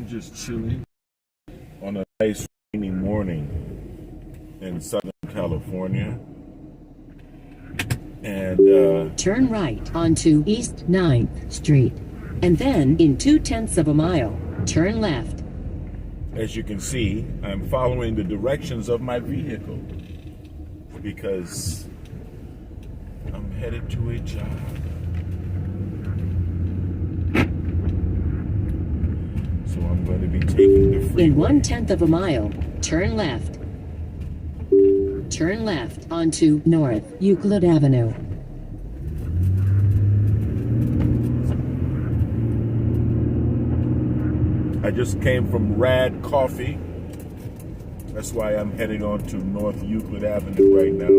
Just chilling on a nice rainy morning in Southern California. And turn right onto East 9th Street, and then in 2/10 of a mile, turn left. As you can see, I'm following the directions of my vehicle because I'm headed to a job. So I'm going to be taking the freeway. In 1/10 of a mile, turn left. Turn left onto North Euclid Avenue. I just came from Rad Coffee. That's why I'm heading on to North Euclid Avenue right now,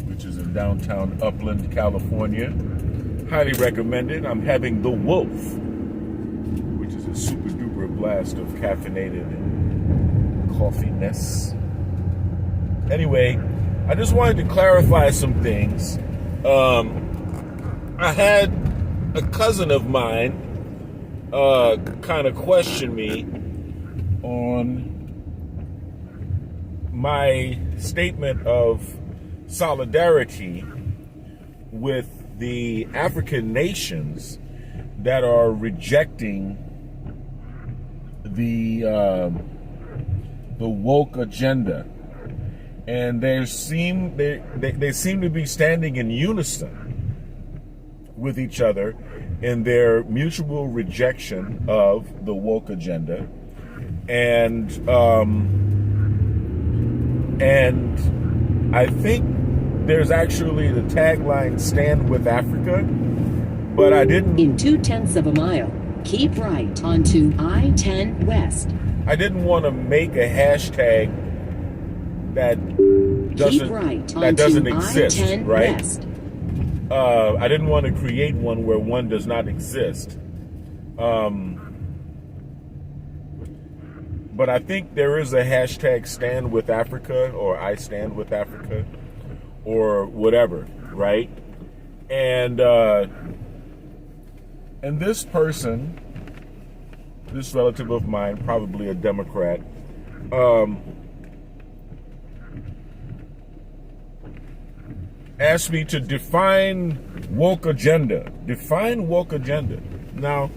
which is in downtown Upland, California. Highly recommended. I'm having the Wolf, which is a super duper blast of caffeinated coffee-ness. Anyway, I just wanted to clarify some things. I had a cousin of mine kind of question me on my statement of solidarity with the African nations that are rejecting the woke agenda, and they seem to be standing in unison with each other in their mutual rejection of the woke agenda, and I think there's actually the tagline "Stand with Africa," but I didn't. In 2/10 of a mile, keep right onto I-10 West. I didn't want to make a hashtag that doesn't exist, I-10 right? West. I didn't want to create one where one does not exist. But I think there is a hashtag "Stand with Africa" or "I Stand with Africa" or whatever, right? And this person, this relative of mine, probably a Democrat, asked me to define woke agenda. Define woke agenda. Now,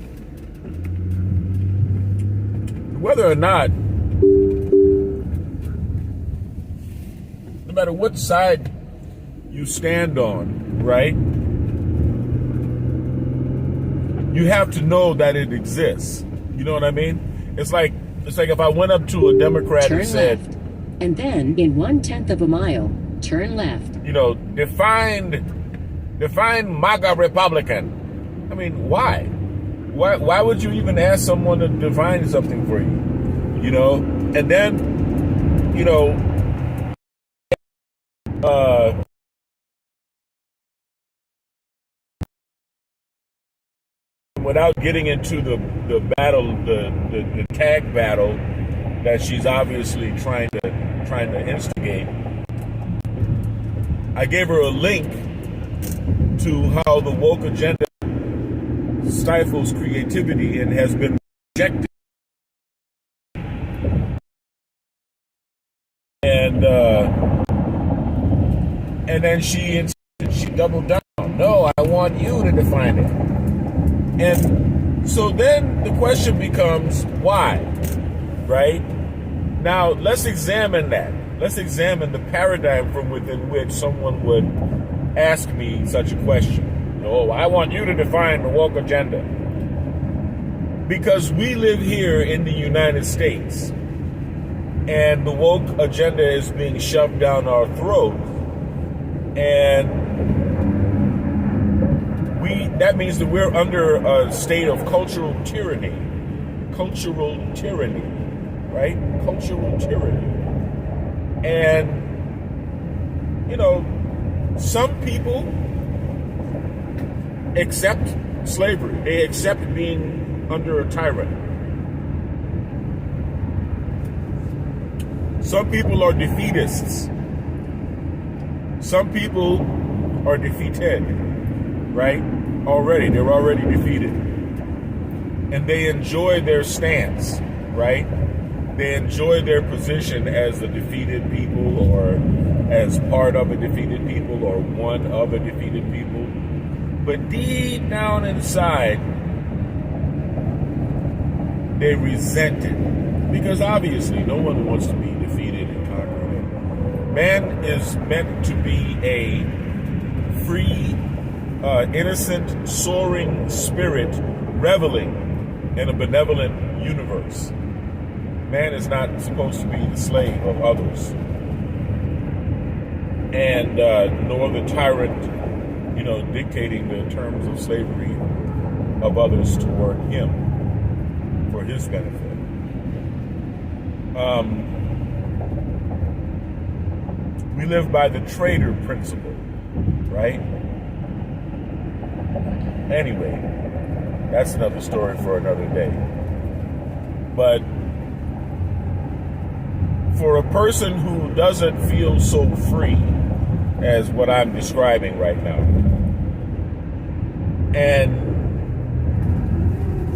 whether or not, no matter what side you stand on, right, you have to know that it exists. You know what I mean? It's like if I went up to a Democrat turn and said, left, and then in 1/10 of a mile, turn left. you know, define MAGA Republican. I mean, why? Why would you even ask someone to define something for you? You know, and then, you know, without getting into the battle, the tag battle that she's obviously trying to instigate, I gave her a link to how the woke agenda stifles creativity and has been rejected. And then she doubled down. No, I want you to define it. And so then the question becomes, why? Right? Now, let's examine that. Let's examine the paradigm from within which someone would ask me such a question. Oh, I want you to define the woke agenda. Because we live here in the United States, and the woke agenda is being shoved down our throats, and that means that we're under a state of cultural tyranny. Cultural tyranny, right? Cultural tyranny. And, you know, some people accept slavery. They accept being under a tyrant. Some people are defeatists. Some people are defeated, right? They're already defeated. and they enjoy their stance, right? They enjoy their position as a defeated people, or as part of a defeated people, or one of a defeated people. But deep down inside, they resent it. Because obviously, no one wants to be defeated and conquered. Man is meant to be a free, innocent, soaring spirit, reveling in a benevolent universe. Man is not supposed to be the slave of others, and nor the tyrant, dictating the terms of slavery of others toward him for his benefit. We live by the trader principle, right? Anyway, that's another story for another day. But for a person who doesn't feel so free as what I'm describing right now, and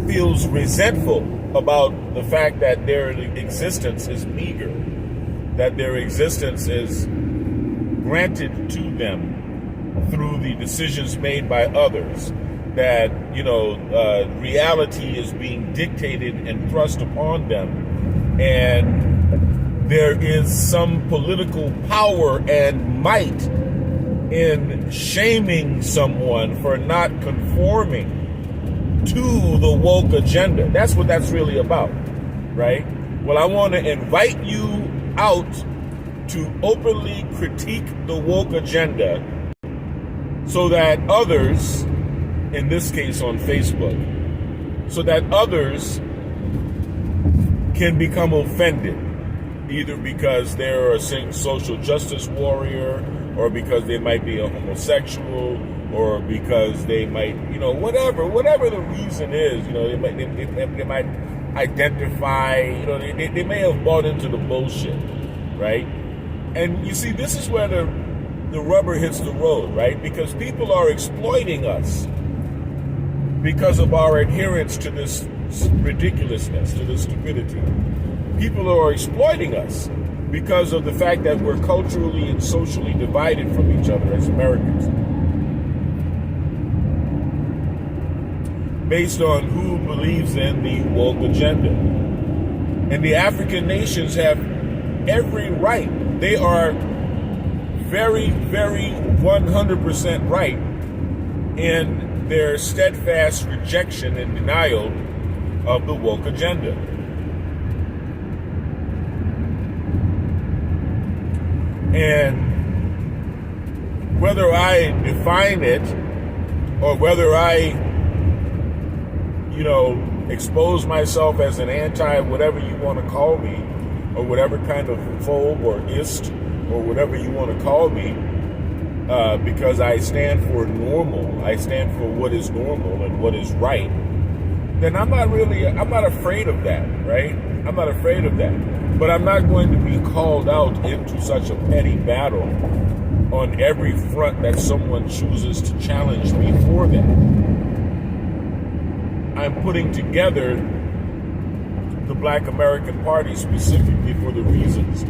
feels resentful about the fact that their existence is meager, that their existence is granted to them through the decisions made by others, that reality is being dictated and thrust upon them, and there is some political power and might in shaming someone for not conforming to the woke agenda. That's what that's really about, right? Well, I want to invite you out to openly critique the woke agenda so that others, in this case on Facebook, so that others can become offended, either because they're a social justice warrior, or because they might be a homosexual, or because they might, whatever the reason is, they might identify, they may have bought into the bullshit, right? And you see, this is where the rubber hits the road, right? Because people are exploiting us because of our adherence to this ridiculousness, to this stupidity. People are exploiting us because of the fact that we're culturally and socially divided from each other as Americans, based on who believes in the woke agenda. And the African nations have every right. They are very, very 100% right in their steadfast rejection and denial of the woke agenda. And whether I define it, or whether I, expose myself as an whatever you want to call me, or whatever kind of phobe or ist, or whatever you want to call me, because I stand for normal, I stand for what is normal and what is right, then I'm not afraid of that, right? I'm not afraid of that. But I'm not going to be called out into such a petty battle on every front that someone chooses to challenge me for that. I'm putting together the Black American Party specifically for the reasons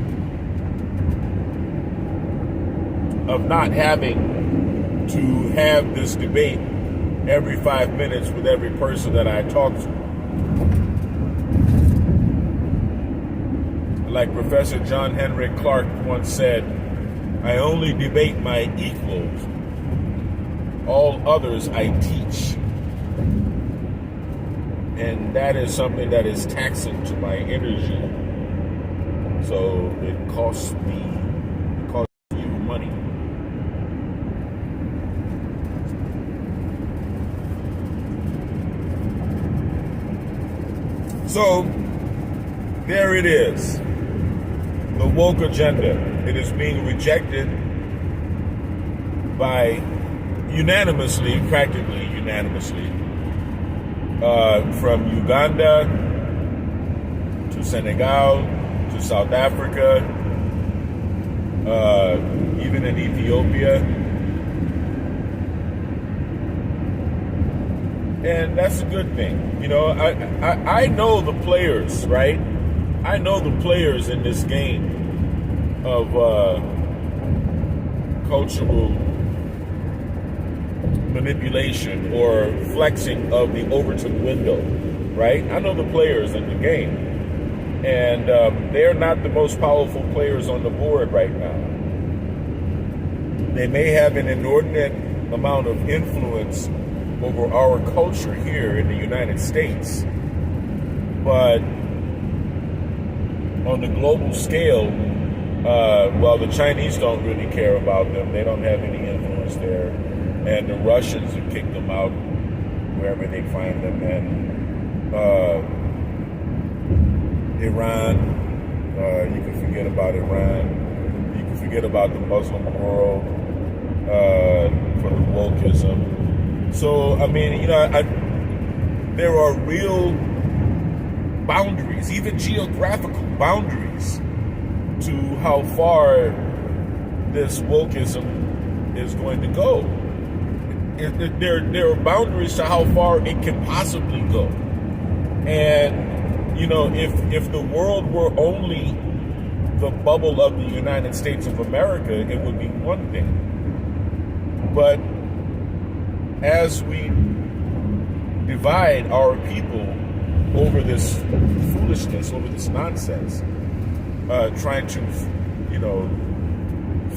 of not having to have this debate every 5 minutes with every person that I talk to. Like Professor John Henry Clark once said, I only debate my equals. All others I teach. And that is something that is taxing to my energy. So it costs you money. So there it is. The woke agenda. It is being rejected by practically unanimously, from Uganda to Senegal to South Africa, even in Ethiopia. and that's a good thing. You know, I know the players, right? I know the players in this game of cultural manipulation or flexing of the Overton window, right? I know the players in the game, and they're not the most powerful players on the board right now. They may have an inordinate amount of influence over our culture here in the United States, but on the global scale, well, the Chinese don't really care about them. They don't have any influence there. And the Russians have kicked them out wherever they find them. And Iran, you can forget about Iran. You can forget about the Muslim world for the wokeism. So, I mean, you know, there are real boundaries, even geographical boundaries, to how far this wokeism is going to go. There are boundaries to how far it can possibly go. And, you know, if the world were only the bubble of the United States of America, it would be one thing. But as we divide our people over this foolishness, over this nonsense, trying to, you know,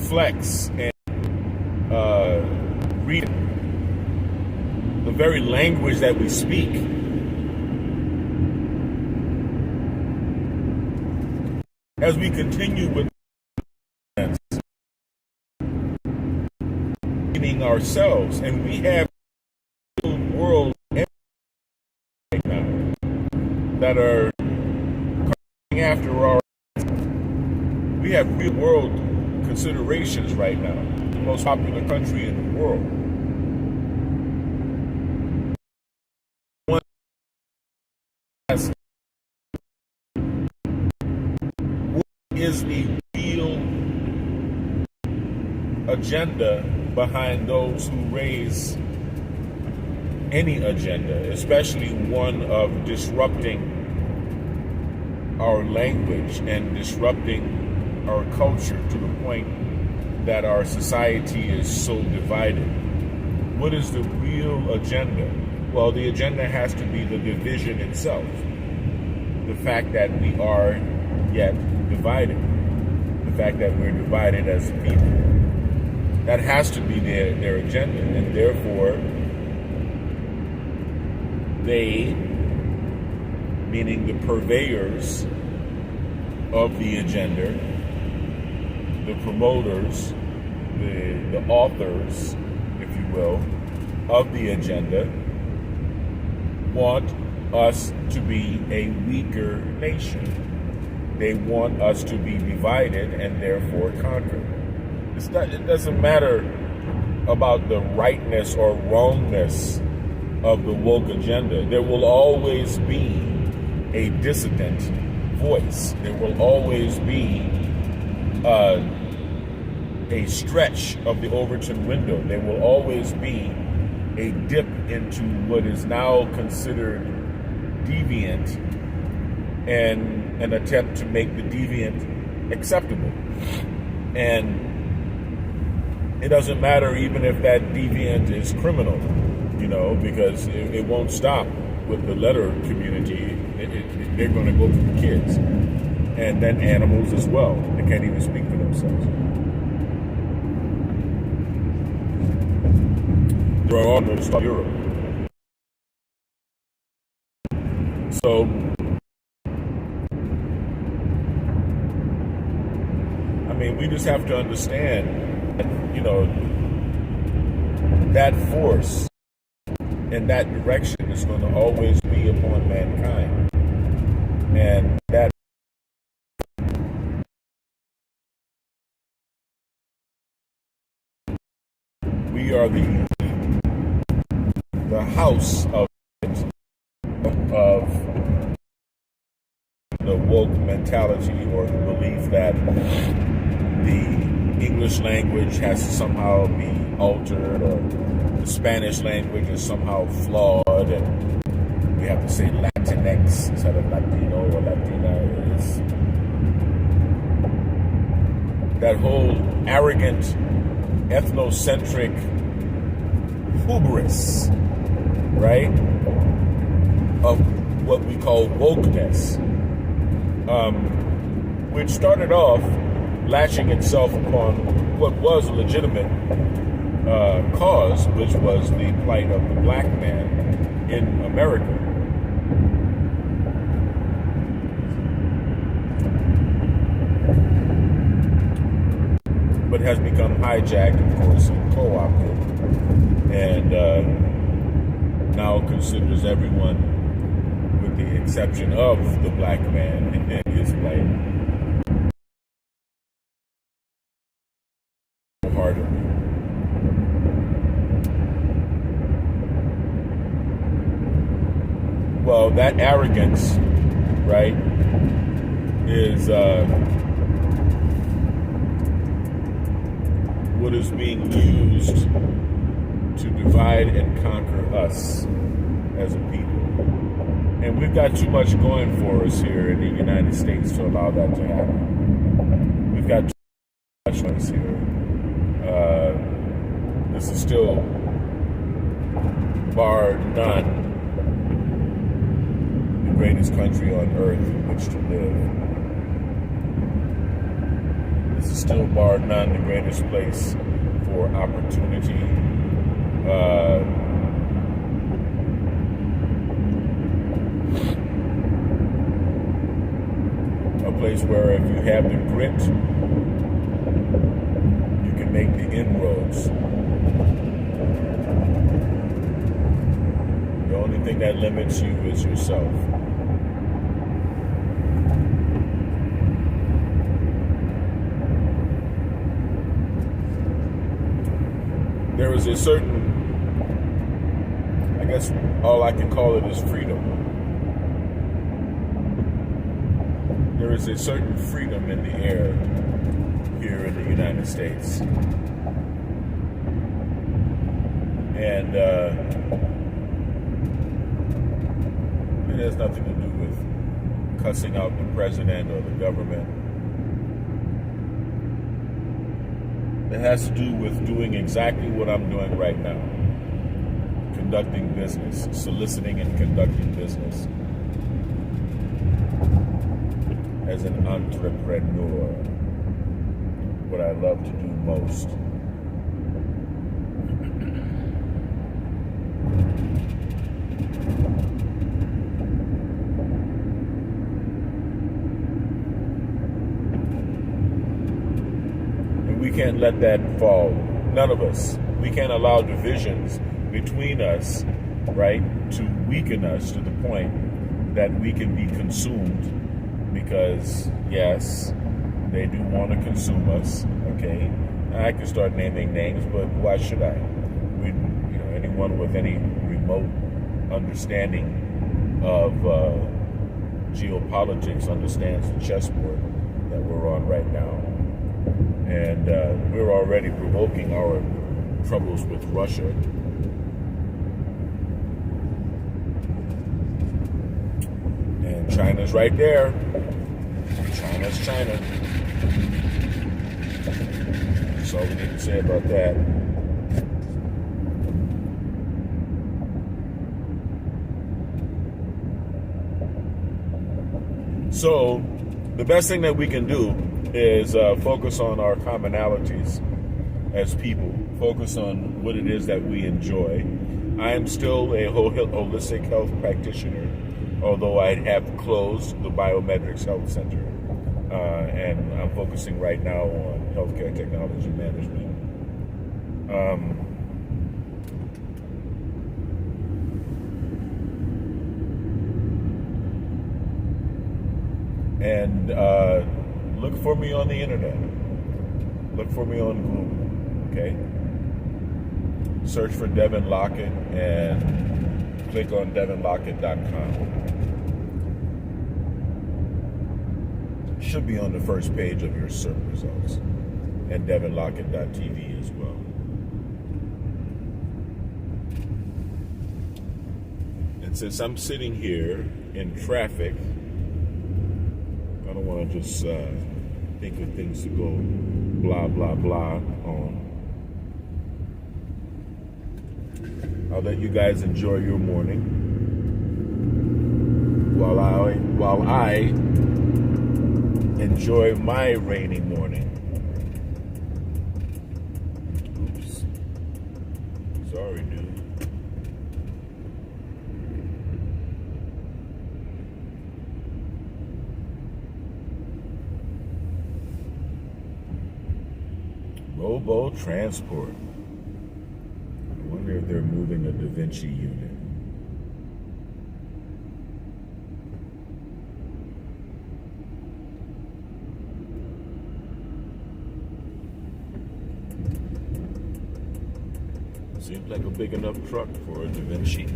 flex and read the very language that we speak, as we continue with ourselves, and we have world right now that are coming after our. We have real world considerations right now. The most popular country in the world. What is the real agenda behind those who raise any agenda, especially one of disrupting our language and disrupting our culture to the point that our society is so divided? What is the real agenda? Well, the agenda has to be the division itself. The fact that we are yet divided. The fact that we're divided as a people. That has to be their agenda, and therefore they, meaning the purveyors of the agenda, the promoters, the authors, if you will, of the agenda, want us to be a weaker nation. They want us to be divided and therefore conquered. It doesn't matter about the rightness or wrongness of the woke agenda. There will always be a dissident voice. There will always be a stretch of the Overton window. There will always be a dip into what is now considered deviant and an attempt to make the deviant acceptable. And it doesn't matter even if that deviant is criminal, you know, because it won't stop with the letter community. They're going to go to the kids. And then animals as well. They can't even speak for themselves. There are almost Europe. So, I mean, we just have to understand that, you know, that force in that direction is going to always be upon mankind. And that we are the house of the woke mentality, or the belief that the English language has to somehow be altered, or the Spanish language is somehow flawed, broad, and we have to say Latinx instead of Latino or Latina. Is that whole arrogant, ethnocentric hubris, right, of what we call wokeness, which started off latching itself upon what was a legitimate cause, which was the plight of the black man in America. But has become hijacked, of course, and co-opted, and now considers everyone, with the exception of the black man and his plight, wholeheartedly. Well, that arrogance, right, is what is being used to divide and conquer us as a people. And we've got too much going for us here in the United States to allow that to happen. We've got too much for us here. This is still, bar none, the greatest country on earth in which to live. This is still, bar none, the greatest place for opportunity. A place where if you have the grit, you can make the inroads. The only thing that limits you is yourself. There is a certain, I guess all I can call it is freedom. There is a certain freedom in the air here in the United States. And it has nothing to do with cussing out the president or the government. It has to do with doing exactly what I'm doing right now. Conducting business, soliciting and conducting business as an entrepreneur. What I love to do most. We can't let that fall. None of us. We can't allow divisions between us, right, to weaken us to the point that we can be consumed because, yes, they do want to consume us, okay? I can start naming names, but why should I? Anyone with any remote understanding of geopolitics understands the chessboard that we're on right now. And we're already provoking our troubles with Russia. And China's right there. China's China. That's all we need to say about that. So, the best thing that we can do is focus on our commonalities as people. Focus on what it is that we enjoy. I am still a holistic health practitioner, although I have closed the Biometrics Health Center. And I'm focusing right now on healthcare technology management. And look for me on the internet. Look for me on Google, okay? Search for Devin Lockett and click on devinlockett.com. Should be on the first page of your search results, and devinlockett.tv as well. since I'm sitting here in traffic, I don't want to just think of things to go blah, blah, blah on. I'll let you guys enjoy your morning while I enjoy my rainy morning. Oops. Sorry, dude. Robo transport. I wonder if they're moving a Da Vinci unit. Seems like a big enough truck for a Da Vinci.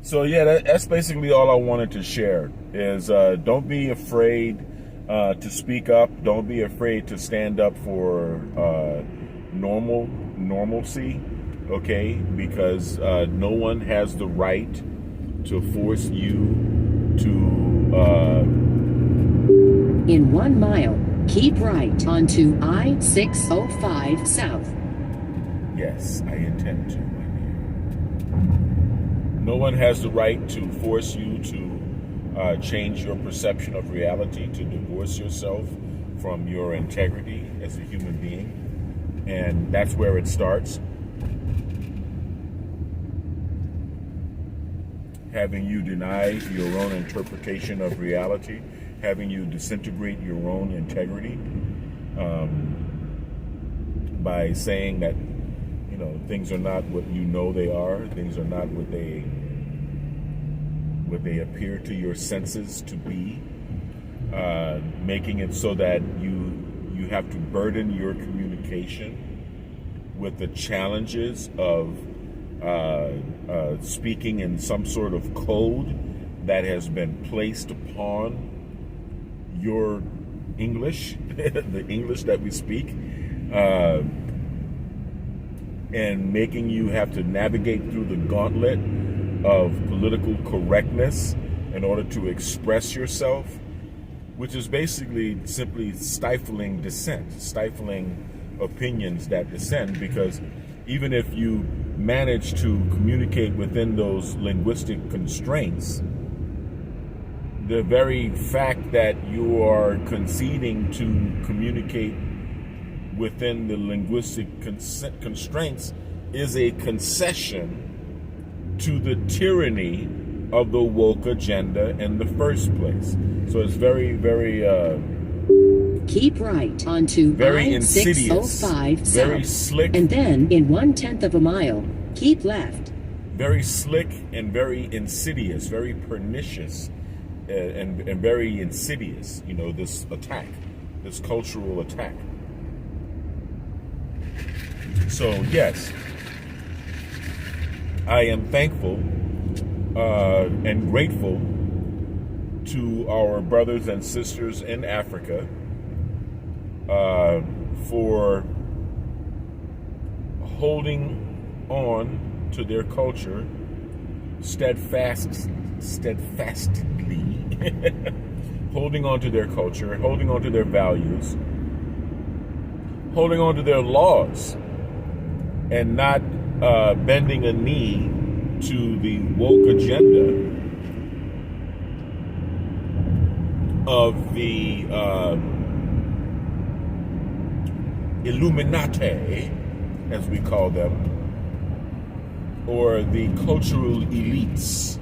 So yeah, that's basically all I wanted to share. Is don't be afraid to speak up. Don't be afraid to stand up for normalcy. Okay, because no one has the right to force you to. In 1 mile, keep right onto I-605 South. Yes, I intend to. No one has the right to force you to change your perception of reality, to divorce yourself from your integrity as a human being. And that's where it starts. Having you deny your own interpretation of reality, having you disintegrate your own integrity by saying that things are not what you know they are. Things are not what they appear to your senses to be. Making it so that you have to burden your communication with the challenges of speaking in some sort of code that has been placed upon your English, the English that we speak. And making you have to navigate through the gauntlet of political correctness in order to express yourself, which is basically simply stifling dissent, stifling opinions that dissent, because even if you manage to communicate within those linguistic constraints, the very fact that you are conceding to communicate within the linguistic constraints is a concession to the tyranny of the woke agenda in the first place. So it's very, very keep right onto very insidious, I-605 South, very slick, and then in 1/10 of a mile, keep left. very slick and very insidious, very pernicious, and very insidious. This attack, this cultural attack. So yes, I am thankful and grateful to our brothers and sisters in Africa for holding on to their culture steadfastly, holding on to their culture, holding on to their values, holding on to their laws, and not bending a knee to the woke agenda of the Illuminati, as we call them, or the cultural elites.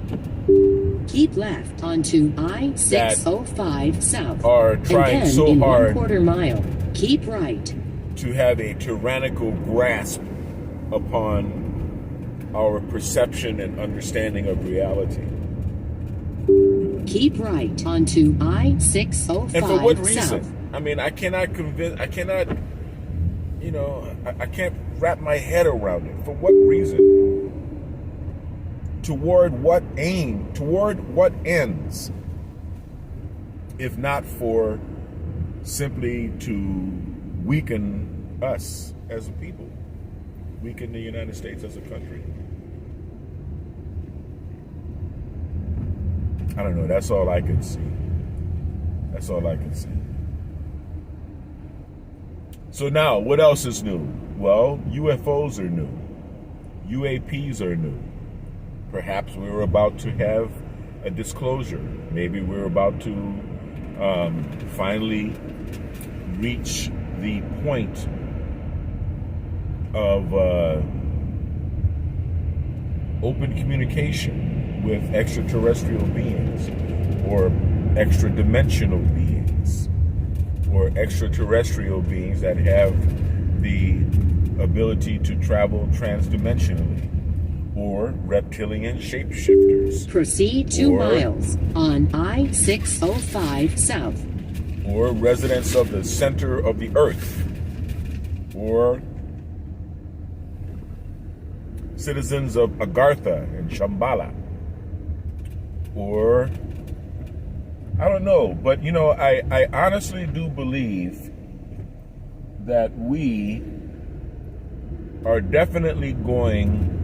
Keep left onto I-605 South, are trying and then so in hard 1/4 mile, keep right. To have a tyrannical grasp upon our perception and understanding of reality. Keep right onto I-605 And for what reason? South. I mean, I cannot I can't wrap my head around it. For what reason? Toward what aim? Toward what ends? If not for simply to weaken us as a people, weaken the United States as a country. I don't know. That's all I could see. That's all I could see. So now, what else is new? Well, UFOs are new. UAPs are new. Perhaps we're about to have a disclosure. Maybe we're about to finally reach the point of open communication with extraterrestrial beings or extra-dimensional beings or extraterrestrial beings that have the ability to travel transdimensionally, or reptilian shapeshifters. Proceed 2 miles on I-605 South. Or residents of the center of the earth, or citizens of Agartha and Shambhala, or I don't know, but I honestly do believe that we are definitely going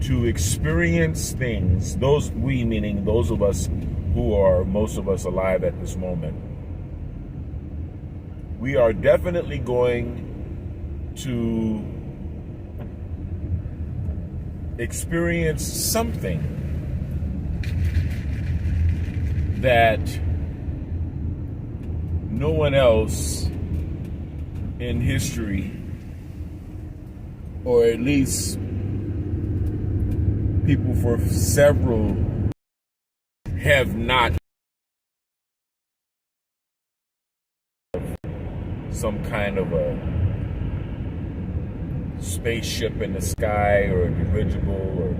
to experience things, those we meaning those of us who are most of us alive at this moment. We are definitely going to experience something that no one else in history, or at least people for several, have not some kind of a spaceship in the sky or a dirigible or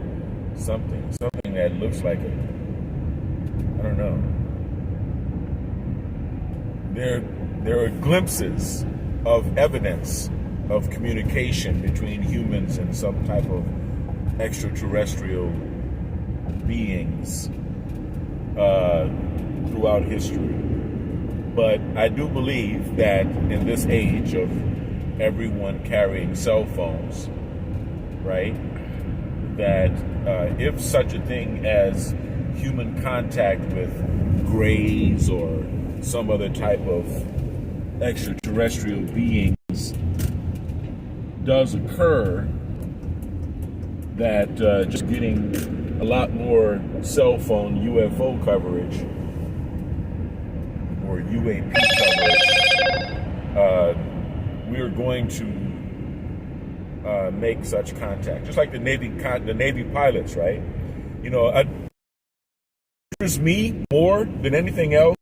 something that looks like it. I don't know. There are glimpses of evidence of communication between humans and some type of extraterrestrial beings throughout history. But I do believe that in this age of everyone carrying cell phones, right, that if such a thing as human contact with grays or some other type of extraterrestrial beings does occur, that just getting a lot more cell phone UFO coverage or UAP coverage, we're going to make such contact, just like the Navy pilots, right? Interests me more than anything else.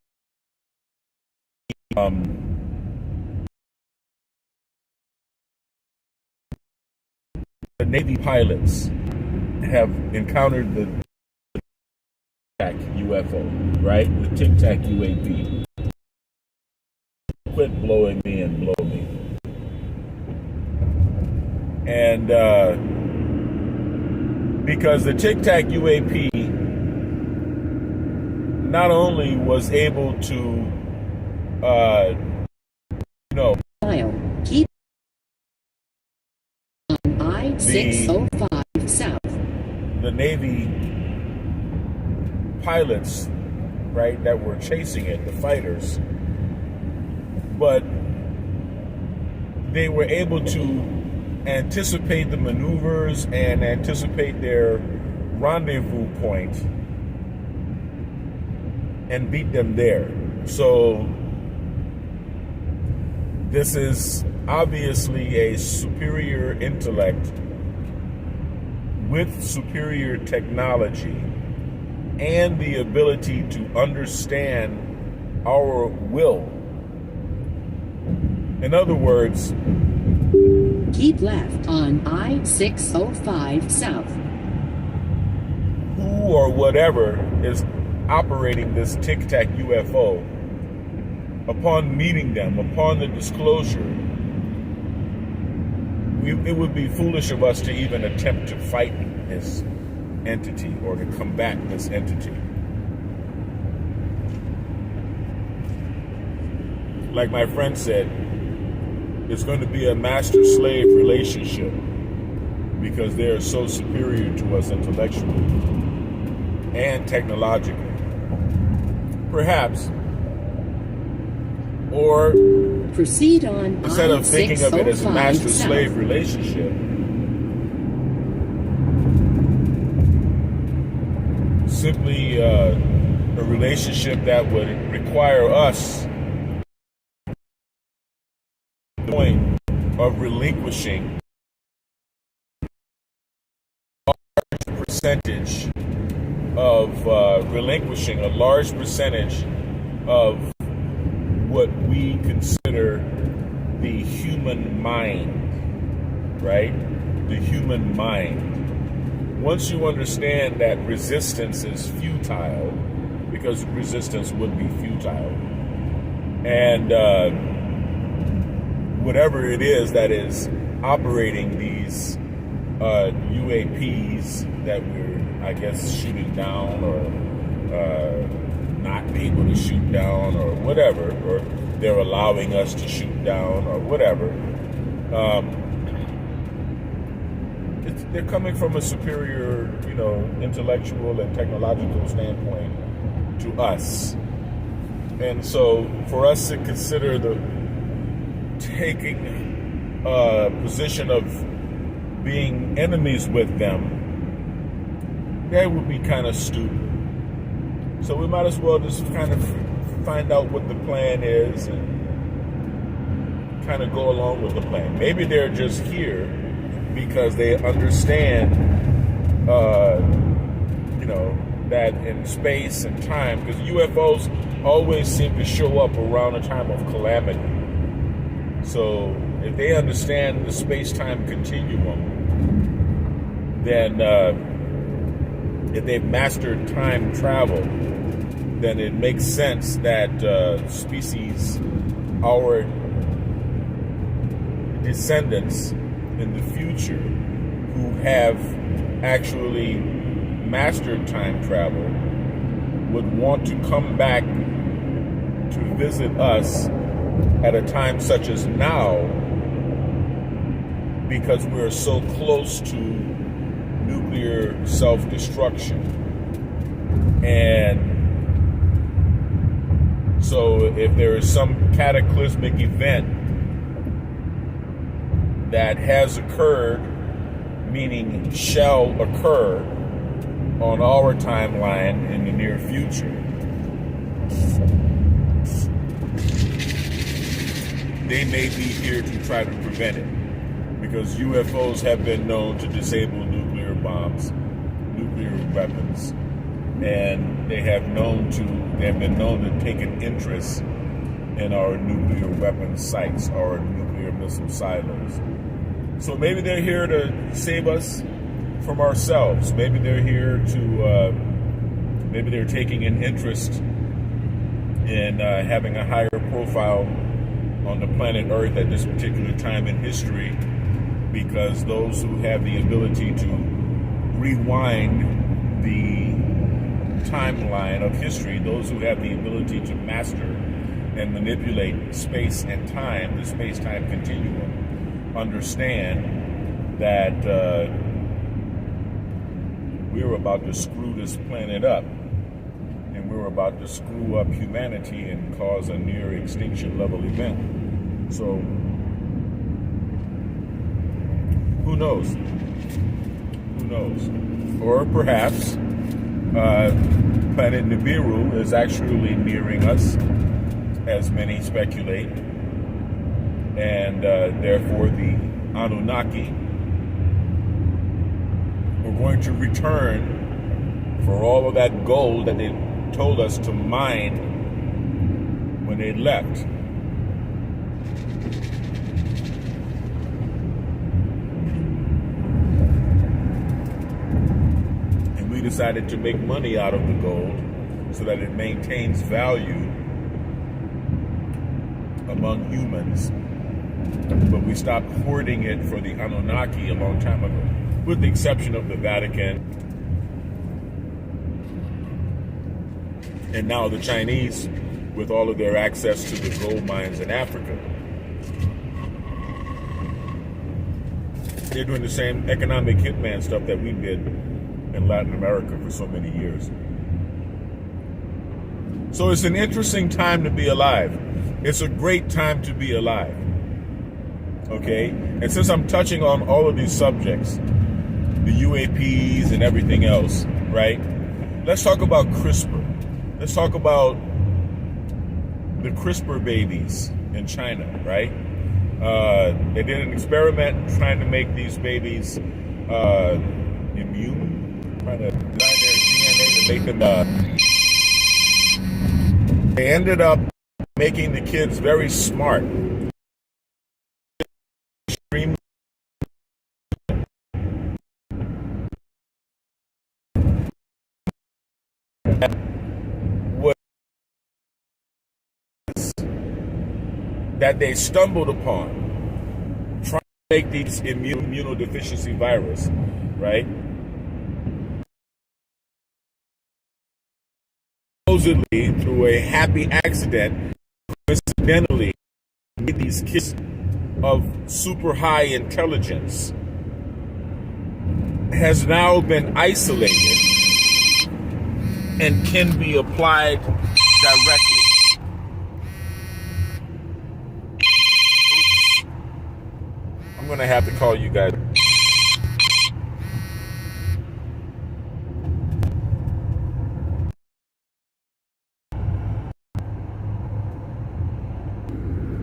The Navy pilots have encountered the Tic Tac UFO, right? The Tic Tac UAP. Quit blowing me and blow me. And because the Tic Tac UAP not only was able to, keep on I-605 South. The Navy pilots, right, that were chasing it, the fighters, but they were able to anticipate the maneuvers and anticipate their rendezvous point and beat them there. So this is obviously a superior intellect with superior technology and the ability to understand our will. In other words, keep left on I-605 South. Who or whatever is operating this Tic Tac UFO, upon meeting them, upon the disclosure, it would be foolish of us to even attempt to fight this entity or to combat this entity. Like my friend said, it's going to be a master-slave relationship because they are so superior to us intellectually and technologically. Perhaps, or proceed on instead of thinking of it as a master-slave south. relationship, simply a relationship that would require us the point of relinquishing a large percentage of a large percentage of what we consider the human mind, right? The human mind. Once you understand that resistance is futile, because resistance would be futile, and whatever it is that is operating these UAPs that we're, I guess, shooting down or not able to shoot down or whatever, or they're allowing us to shoot down or whatever. They're coming from a superior, intellectual and technological standpoint to us. And so for us to consider taking a position of being enemies with them, that would be kind of stupid. So we might as well just kind of find out what the plan is and kind of go along with the plan. Maybe they're just here because they understand, that in space and time, because UFOs always seem to show up around a time of calamity. So if they understand the space-time continuum, then if they've mastered time travel, then it makes sense that species, our descendants in the future who have actually mastered time travel would want to come back to visit us at a time such as now, because we're so close to nuclear self-destruction. And so if there is some cataclysmic event that has occurred, meaning shall occur on our timeline in the near future, they may be here to try to prevent it, because UFOs have been known to disable nuclear bombs, nuclear weapons, and they have been known to take an interest in our nuclear weapon sites, our nuclear missile silos. So maybe they're here to save us from ourselves. Maybe they're here to, maybe they're taking an interest in having a higher profile on the planet Earth at this particular time in history, because those who have the ability to rewind the timeline of history, those who have the ability to master and manipulate space and time, the space-time continuum, understand that we're about to screw this planet up, and we're about to screw up humanity and cause a near extinction level event. So who knows? Who knows? Or perhaps planet Nibiru is actually nearing us, as many speculate, and therefore the Anunnaki were going to return for all of that gold that they told us to mine when they left. And we decided to make money out of the gold so that it maintains value among humans, but We stopped hoarding it for the Anunnaki a long time ago, with the exception of the Vatican. And now the Chinese, with all of their access to the gold mines in Africa. They're doing the same economic hitman stuff that we did in Latin America for so many years. So it's an interesting time to be alive. It's a great time to be alive. Okay? And since I'm touching on all of these subjects, the UAPs and everything else, right? Let's talk about CRISPR. Let's talk about the CRISPR babies in China, right? They did an experiment trying to make these babies immune, trying to design their DNA to make them. They ended up making the kids very smart. Extremely. That they stumbled upon trying to make these immunodeficiency virus, right? Supposedly, through a happy accident, coincidentally, made these kids of super high intelligence has now been isolated and can be applied directly. I'm going to have to call you guys.